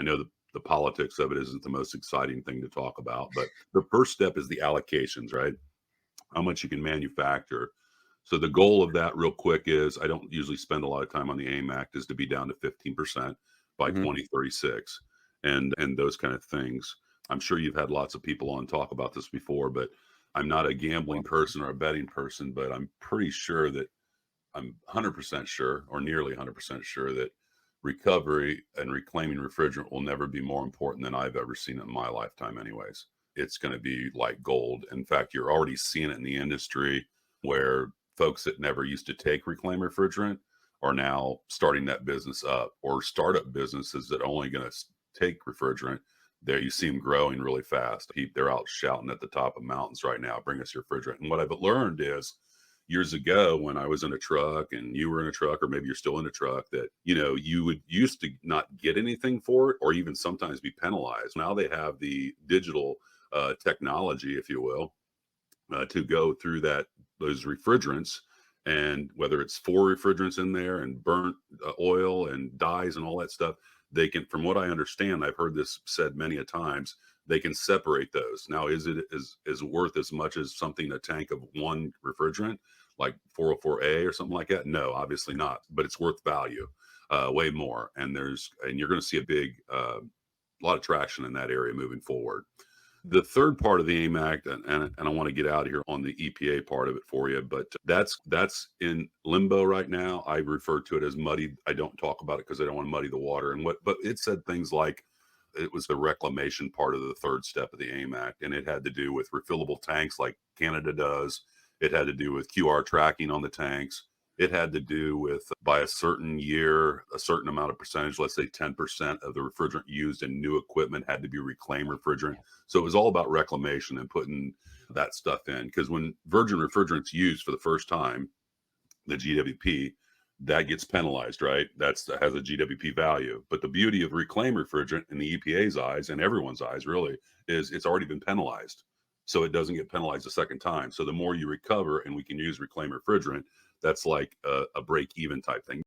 I know the politics of it isn't the most exciting thing to talk about, but the first step is the allocations, right? How much you can manufacture. So the goal of that real quick is I don't usually spend a lot of time on the AIM Act is to be down to 15% by Hmm. 2036 and those kind of things. I'm sure you've had lots of people on talk about this before, but I'm not a gambling person or a betting person, but I'm pretty sure that I'm 100% sure or nearly 100% sure that recovery and reclaiming refrigerant will never be more important than I've ever seen it in my lifetime anyways. It's going to be like gold. In fact, you're already seeing it in the industry where folks that never used to take reclaimed refrigerant are now starting that business up, or startup businesses that are only going to take refrigerant. There you see them growing really fast. They're out shouting at the top of mountains right now, bring us your refrigerant. And what I've learned is years ago when I was in a truck and you were in a truck, or maybe you're still in a truck, that, you would used to not get anything for it or even sometimes be penalized. Now they have the digital technology, if you will, to go through those refrigerants, and whether it's four refrigerants in there and burnt oil and dyes and all that stuff, they can, from what I understand, I've heard this said many a times, they can separate those. Now, is it is worth as much as something, a tank of one refrigerant like 404A or something like that? No, obviously not, but it's worth value, way more. And you're going to see a lot of traction in that area moving forward. The third part of the AIM Act, and I want to get out of here on the EPA part of it for you, but that's in limbo right now. I refer to it as muddy. I don't talk about it because I don't want to muddy the water. But it said things like it was the reclamation part of the third step of the AIM Act, and it had to do with refillable tanks like Canada does. It had to do with QR tracking on the tanks. It had to do with by a certain year, a certain amount of percentage, let's say 10% of the refrigerant used in new equipment had to be reclaimed refrigerant. So it was all about reclamation and putting that stuff in. Because when virgin refrigerant's used for the first time, the GWP, that gets penalized, right? That has a GWP value. But the beauty of reclaimed refrigerant in the EPA's eyes and everyone's eyes really is it's already been penalized. So it doesn't get penalized a second time. So the more you recover and we can use reclaimed refrigerant, that's like a break even type thing.